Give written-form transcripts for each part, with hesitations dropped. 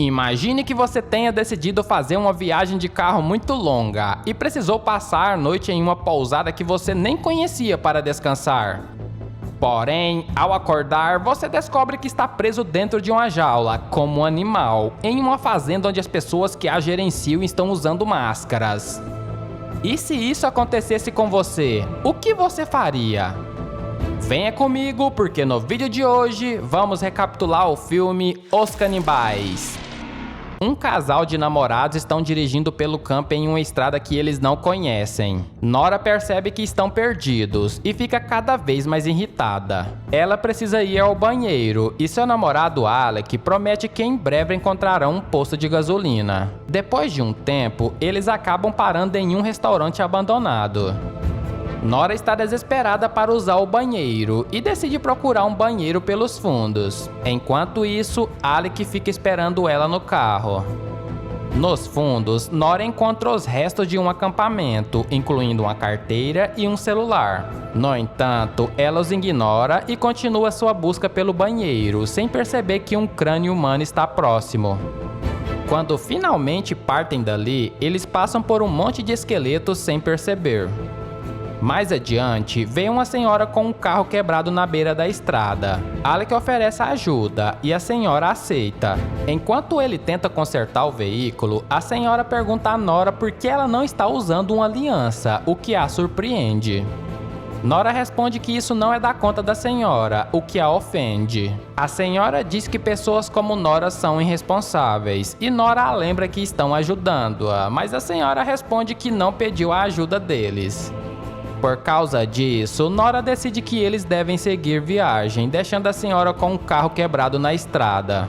Imagine que você tenha decidido fazer uma viagem de carro muito longa e precisou passar a noite em uma pousada que você nem conhecia para descansar. Porém, ao acordar, você descobre que está preso dentro de uma jaula, como um animal, em uma fazenda onde as pessoas que a gerenciam estão usando máscaras. E se isso acontecesse com você, o que você faria? Venha comigo, porque no vídeo de hoje vamos recapitular o filme Os Canibais. Um casal de namorados estão dirigindo pelo campo em uma estrada que eles não conhecem. Nora percebe que estão perdidos e fica cada vez mais irritada. Ela precisa ir ao banheiro e seu namorado Alec promete que em breve encontrarão um posto de gasolina. Depois de um tempo, eles acabam parando em um restaurante abandonado. Nora está desesperada para usar o banheiro e decide procurar um banheiro pelos fundos. Enquanto isso, Alec fica esperando ela no carro. Nos fundos, Nora encontra os restos de um acampamento, incluindo uma carteira e um celular. No entanto, ela os ignora e continua sua busca pelo banheiro, sem perceber que um crânio humano está próximo. Quando finalmente partem dali, eles passam por um monte de esqueletos sem perceber. Mais adiante, vem uma senhora com um carro quebrado na beira da estrada. Alec oferece ajuda e a senhora aceita. Enquanto ele tenta consertar o veículo, a senhora pergunta a Nora por que ela não está usando uma aliança, o que a surpreende. Nora responde que isso não é da conta da senhora, o que a ofende. A senhora diz que pessoas como Nora são irresponsáveis, e Nora a lembra que estão ajudando-a, mas a senhora responde que não pediu a ajuda deles. Por causa disso, Nora decide que eles devem seguir viagem, deixando a senhora com um carro quebrado na estrada.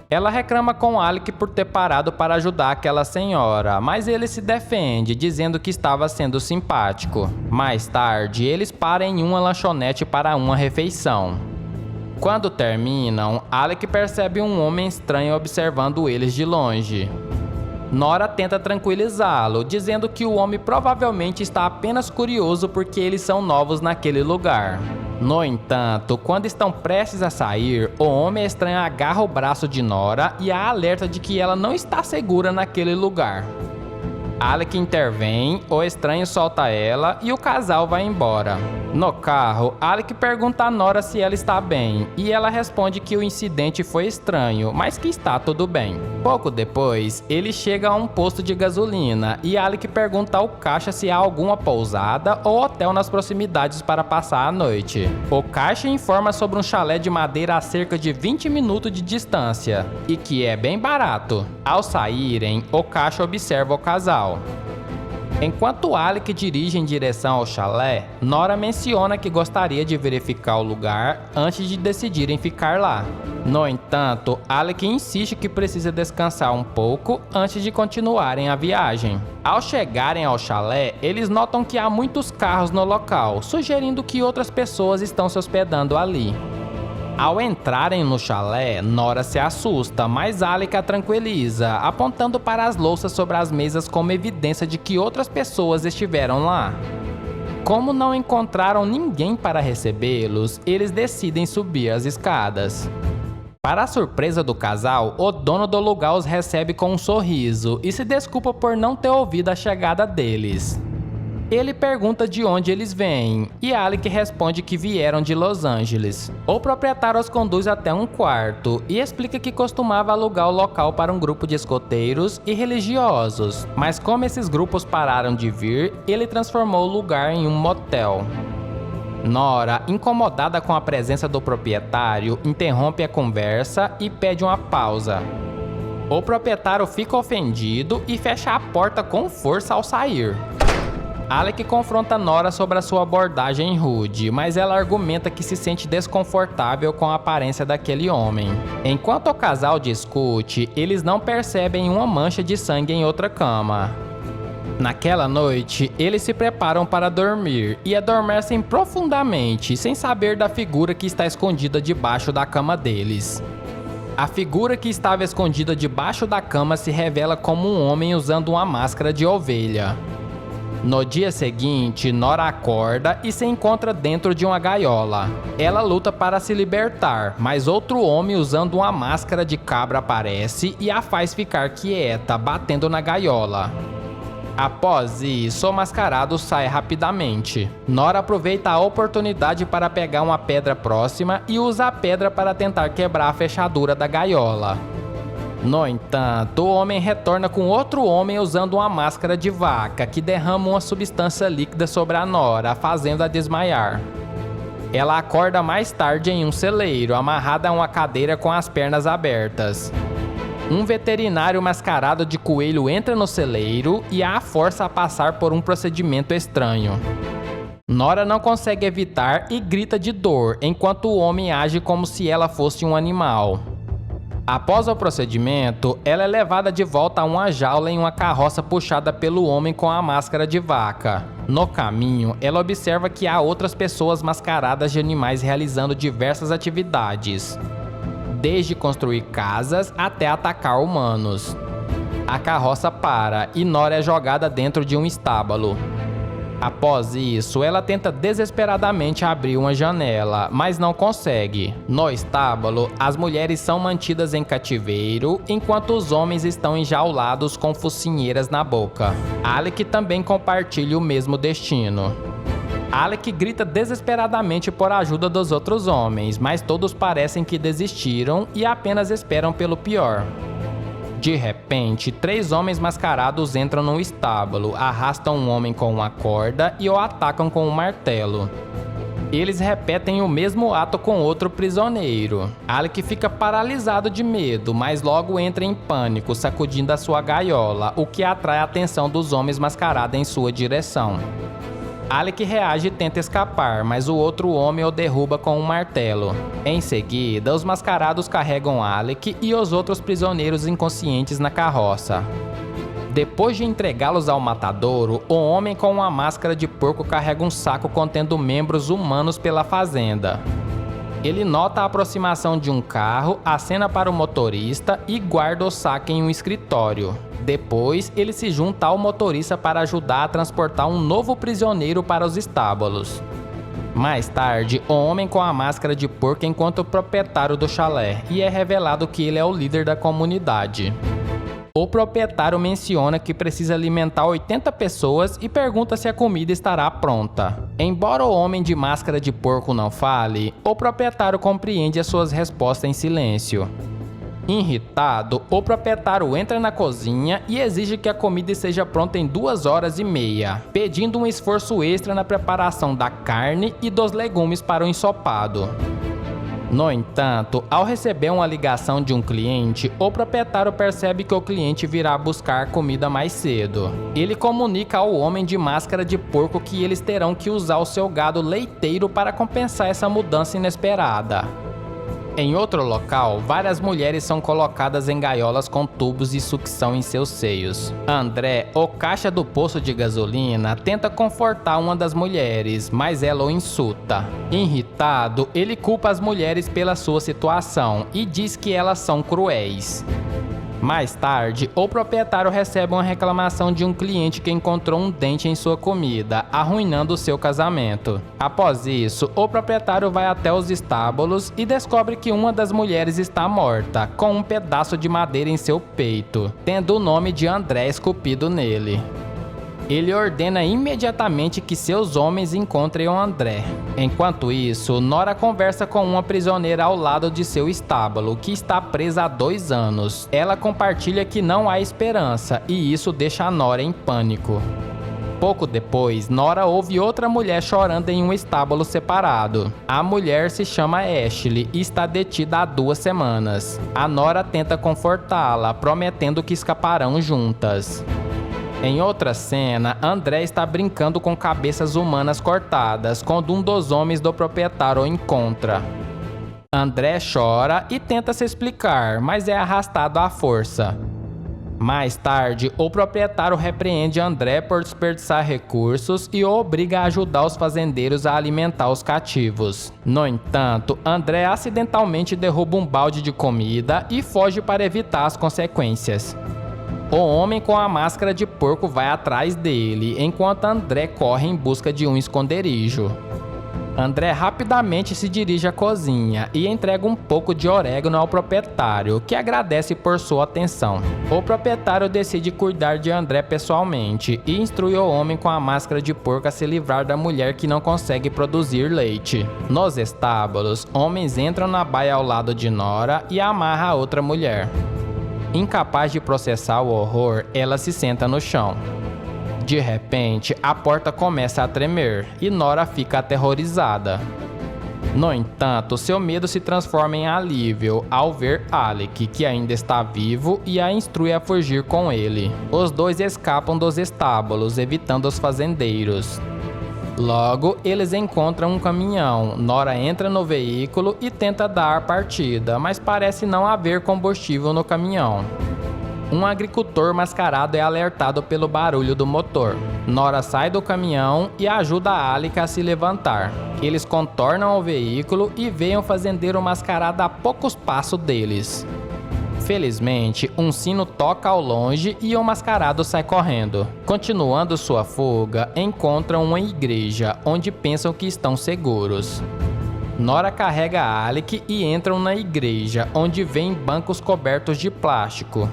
Ela reclama com Alec por ter parado para ajudar aquela senhora, mas ele se defende, dizendo que estava sendo simpático. Mais tarde, eles param em uma lanchonete para uma refeição. Quando terminam, Alec percebe um homem estranho observando eles de longe. Nora tenta tranquilizá-lo, dizendo que o homem provavelmente está apenas curioso porque eles são novos naquele lugar. No entanto, quando estão prestes a sair, o homem estranho agarra o braço de Nora e a alerta de que ela não está segura naquele lugar. Alec intervém, o estranho solta ela e o casal vai embora. No carro, Alec pergunta a Nora se ela está bem, e ela responde que o incidente foi estranho, mas que está tudo bem. Pouco depois, ele chega a um posto de gasolina e Alec pergunta ao caixa se há alguma pousada ou hotel nas proximidades para passar a noite. O caixa informa sobre um chalé de madeira a cerca de 20 minutos de distância, e que é bem barato. Ao saírem, o caixa observa o casal. Enquanto Alec dirige em direção ao chalé, Nora menciona que gostaria de verificar o lugar antes de decidirem ficar lá. No entanto, Alec insiste que precisa descansar um pouco antes de continuarem a viagem. Ao chegarem ao chalé, eles notam que há muitos carros no local, sugerindo que outras pessoas estão se hospedando ali. Ao entrarem no chalé, Nora se assusta, mas Alec a tranquiliza, apontando para as louças sobre as mesas como evidência de que outras pessoas estiveram lá. Como não encontraram ninguém para recebê-los, eles decidem subir as escadas. Para a surpresa do casal, o dono do lugar os recebe com um sorriso e se desculpa por não ter ouvido a chegada deles. Ele pergunta de onde eles vêm, e Alec responde que vieram de Los Angeles. O proprietário os conduz até um quarto e explica que costumava alugar o local para um grupo de escoteiros e religiosos, mas como esses grupos pararam de vir, ele transformou o lugar em um motel. Nora, incomodada com a presença do proprietário, interrompe a conversa e pede uma pausa. O proprietário fica ofendido e fecha a porta com força ao sair. Alec confronta Nora sobre a sua abordagem rude, mas ela argumenta que se sente desconfortável com a aparência daquele homem. Enquanto o casal discute, eles não percebem uma mancha de sangue em outra cama. Naquela noite, eles se preparam para dormir e adormecem profundamente, sem saber da figura que está escondida debaixo da cama deles. A figura que estava escondida debaixo da cama se revela como um homem usando uma máscara de ovelha. No dia seguinte, Nora acorda e se encontra dentro de uma gaiola. Ela luta para se libertar, mas outro homem usando uma máscara de cabra aparece e a faz ficar quieta, batendo na gaiola. Após isso, o mascarado sai rapidamente. Nora aproveita a oportunidade para pegar uma pedra próxima e usa a pedra para tentar quebrar a fechadura da gaiola. No entanto, o homem retorna com outro homem usando uma máscara de vaca que derrama uma substância líquida sobre a Nora, fazendo-a desmaiar. Ela acorda mais tarde em um celeiro, amarrada a uma cadeira com as pernas abertas. Um veterinário mascarado de coelho entra no celeiro e a força a passar por um procedimento estranho. Nora não consegue evitar e grita de dor, enquanto o homem age como se ela fosse um animal. Após o procedimento, ela é levada de volta a uma jaula em uma carroça puxada pelo homem com a máscara de vaca. No caminho, ela observa que há outras pessoas mascaradas de animais realizando diversas atividades, desde construir casas até atacar humanos. A carroça para e Nora é jogada dentro de um estábulo. Após isso, ela tenta desesperadamente abrir uma janela, mas não consegue. No estábulo, as mulheres são mantidas em cativeiro, enquanto os homens estão enjaulados com focinheiras na boca. Alec também compartilha o mesmo destino. Alec grita desesperadamente por ajuda dos outros homens, mas todos parecem que desistiram e apenas esperam pelo pior. De repente, 3 homens mascarados entram no estábulo, arrastam um homem com uma corda e o atacam com um martelo. Eles repetem o mesmo ato com outro prisioneiro. Alec fica paralisado de medo, mas logo entra em pânico, sacudindo a sua gaiola, o que atrai a atenção dos homens mascarados em sua direção. Alec reage e tenta escapar, mas o outro homem o derruba com um martelo. Em seguida, os mascarados carregam Alec e os outros prisioneiros inconscientes na carroça. Depois de entregá-los ao matadouro, o homem com uma máscara de porco carrega um saco contendo membros humanos pela fazenda. Ele nota a aproximação de um carro, acena para o motorista e guarda o saco em um escritório. Depois, ele se junta ao motorista para ajudar a transportar um novo prisioneiro para os estábulos. Mais tarde, o homem com a máscara de porco encontra o proprietário do chalé e é revelado que ele é o líder da comunidade. O proprietário menciona que precisa alimentar 80 pessoas e pergunta se a comida estará pronta. Embora o homem de máscara de porco não fale, o proprietário compreende as suas respostas em silêncio. Irritado, o proprietário entra na cozinha e exige que a comida esteja pronta em 2h30, pedindo um esforço extra na preparação da carne e dos legumes para o ensopado. No entanto, ao receber uma ligação de um cliente, o proprietário percebe que o cliente virá buscar comida mais cedo. Ele comunica ao homem de máscara de porco que eles terão que usar o seu gado leiteiro para compensar essa mudança inesperada. Em outro local, várias mulheres são colocadas em gaiolas com tubos de sucção em seus seios. André, o caixa do posto de gasolina, tenta confortar uma das mulheres, mas ela o insulta. Irritado, ele culpa as mulheres pela sua situação e diz que elas são cruéis. Mais tarde, o proprietário recebe uma reclamação de um cliente que encontrou um dente em sua comida, arruinando seu casamento. Após isso, o proprietário vai até os estábulos e descobre que uma das mulheres está morta, com um pedaço de madeira em seu peito, tendo o nome de André esculpido nele. Ele ordena imediatamente que seus homens encontrem o André. Enquanto isso, Nora conversa com uma prisioneira ao lado de seu estábulo, que está presa há 2 anos. Ela compartilha que não há esperança, e isso deixa a Nora em pânico. Pouco depois, Nora ouve outra mulher chorando em um estábulo separado. A mulher se chama Ashley e está detida há 2 semanas. A Nora tenta confortá-la, prometendo que escaparão juntas. Em outra cena, André está brincando com cabeças humanas cortadas quando um dos homens do proprietário o encontra. André chora e tenta se explicar, mas é arrastado à força. Mais tarde, o proprietário repreende André por desperdiçar recursos e o obriga a ajudar os fazendeiros a alimentar os cativos. No entanto, André acidentalmente derruba um balde de comida e foge para evitar as consequências. O homem com a máscara de porco vai atrás dele, enquanto André corre em busca de um esconderijo. André rapidamente se dirige à cozinha e entrega um pouco de orégano ao proprietário, que agradece por sua atenção. O proprietário decide cuidar de André pessoalmente e instrui o homem com a máscara de porco a se livrar da mulher que não consegue produzir leite. Nos estábulos, homens entram na baia ao lado de Nora e amarra a outra mulher. Incapaz de processar o horror, ela se senta no chão. De repente, a porta começa a tremer e Nora fica aterrorizada. No entanto, seu medo se transforma em alívio ao ver Alec, que ainda está vivo, e a instrui a fugir com ele. Os dois escapam dos estábulos, evitando os fazendeiros. Logo, eles encontram um caminhão. Nora entra no veículo e tenta dar partida, mas parece não haver combustível no caminhão. Um agricultor mascarado é alertado pelo barulho do motor. Nora sai do caminhão e ajuda Alec a se levantar. Eles contornam o veículo e veem o fazendeiro mascarado a poucos passos deles. Felizmente, um sino toca ao longe e o mascarado sai correndo. Continuando sua fuga, encontram uma igreja, onde pensam que estão seguros. Nora carrega Alec e entram na igreja, onde vêem bancos cobertos de plástico.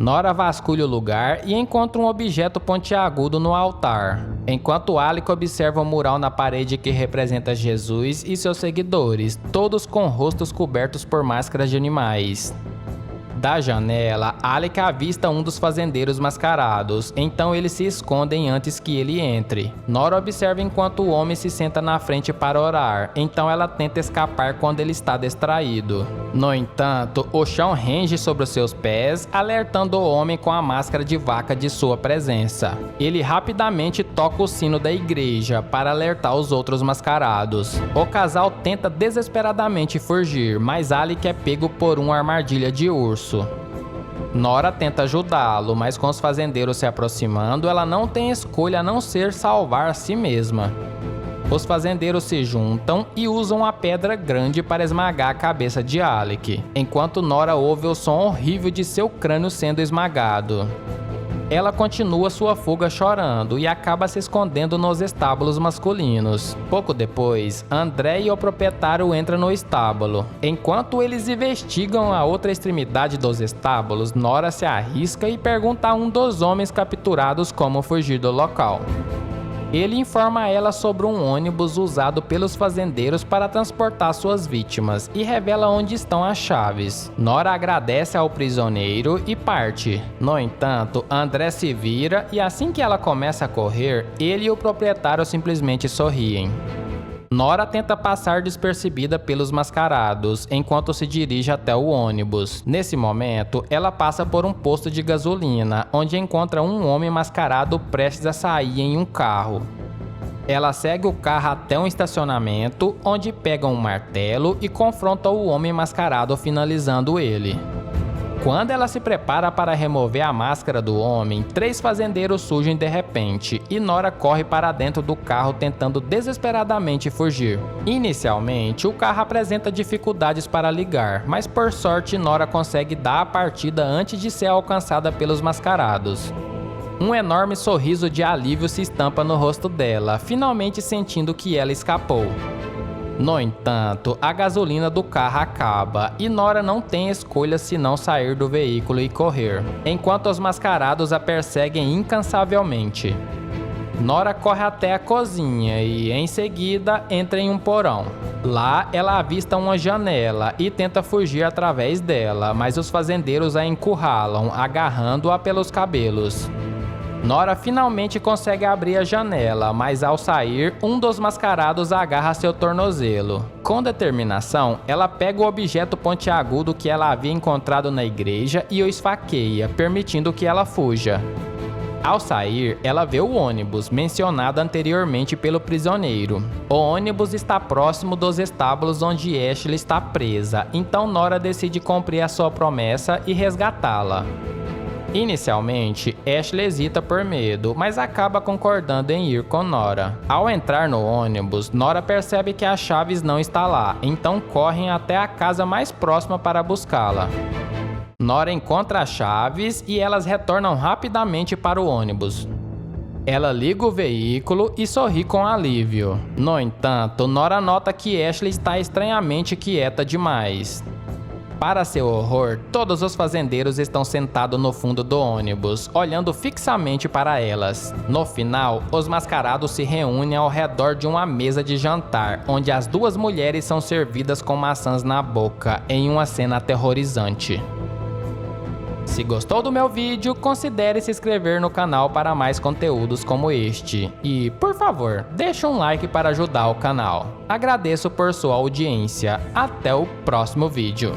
Nora vasculha o lugar e encontra um objeto pontiagudo no altar, enquanto Alec observa o mural na parede que representa Jesus e seus seguidores, todos com rostos cobertos por máscaras de animais. Da janela, Alec avista um dos fazendeiros mascarados, então eles se escondem antes que ele entre. Nora observa enquanto o homem se senta na frente para orar, então ela tenta escapar quando ele está distraído. No entanto, o chão range sobre os seus pés, alertando o homem com a máscara de vaca de sua presença. Ele rapidamente toca o sino da igreja para alertar os outros mascarados. O casal tenta desesperadamente fugir, mas Alec é pego por uma armadilha de urso. Nora tenta ajudá-lo, mas com os fazendeiros se aproximando, ela não tem escolha a não ser salvar a si mesma. Os fazendeiros se juntam e usam a pedra grande para esmagar a cabeça de Alec, enquanto Nora ouve o som horrível de seu crânio sendo esmagado. Ela continua sua fuga chorando e acaba se escondendo nos estábulos masculinos. Pouco depois, André e o proprietário entram no estábulo. Enquanto eles investigam a outra extremidade dos estábulos, Nora se arrisca e pergunta a um dos homens capturados como fugir do local. Ele informa ela sobre um ônibus usado pelos fazendeiros para transportar suas vítimas e revela onde estão as chaves. Nora agradece ao prisioneiro e parte. No entanto, André se vira e assim que ela começa a correr, ele e o proprietário simplesmente sorriem. Nora tenta passar despercebida pelos mascarados, enquanto se dirige até o ônibus. Nesse momento, ela passa por um posto de gasolina, onde encontra um homem mascarado prestes a sair em um carro. Ela segue o carro até um estacionamento, onde pega um martelo e confronta o homem mascarado, finalizando ele. Quando ela se prepara para remover a máscara do homem, 3 fazendeiros surgem de repente e Nora corre para dentro do carro tentando desesperadamente fugir. Inicialmente, o carro apresenta dificuldades para ligar, mas por sorte Nora consegue dar a partida antes de ser alcançada pelos mascarados. Um enorme sorriso de alívio se estampa no rosto dela, finalmente sentindo que ela escapou. No entanto, a gasolina do carro acaba e Nora não tem escolha senão sair do veículo e correr, enquanto os mascarados a perseguem incansavelmente. Nora corre até a cozinha e, em seguida, entra em um porão. Lá, ela avista uma janela e tenta fugir através dela, mas os fazendeiros a encurralam, agarrando-a pelos cabelos. Nora finalmente consegue abrir a janela, mas ao sair, um dos mascarados agarra seu tornozelo. Com determinação, ela pega o objeto pontiagudo que ela havia encontrado na igreja e o esfaqueia, permitindo que ela fuja. Ao sair, ela vê o ônibus, mencionado anteriormente pelo prisioneiro. O ônibus está próximo dos estábulos onde Ashley está presa, então Nora decide cumprir a sua promessa e resgatá-la. Inicialmente, Ashley hesita por medo, mas acaba concordando em ir com Nora. Ao entrar no ônibus, Nora percebe que as chaves não estão lá, então correm até a casa mais próxima para buscá-la. Nora encontra as chaves e elas retornam rapidamente para o ônibus. Ela liga o veículo e sorri com alívio. No entanto, Nora nota que Ashley está estranhamente quieta demais. Para seu horror, todos os fazendeiros estão sentados no fundo do ônibus, olhando fixamente para elas. No final, os mascarados se reúnem ao redor de uma mesa de jantar, onde as duas mulheres são servidas com maçãs na boca, em uma cena aterrorizante. Se gostou do meu vídeo, considere se inscrever no canal para mais conteúdos como este. E, por favor, deixe um like para ajudar o canal. Agradeço por sua audiência. Até o próximo vídeo.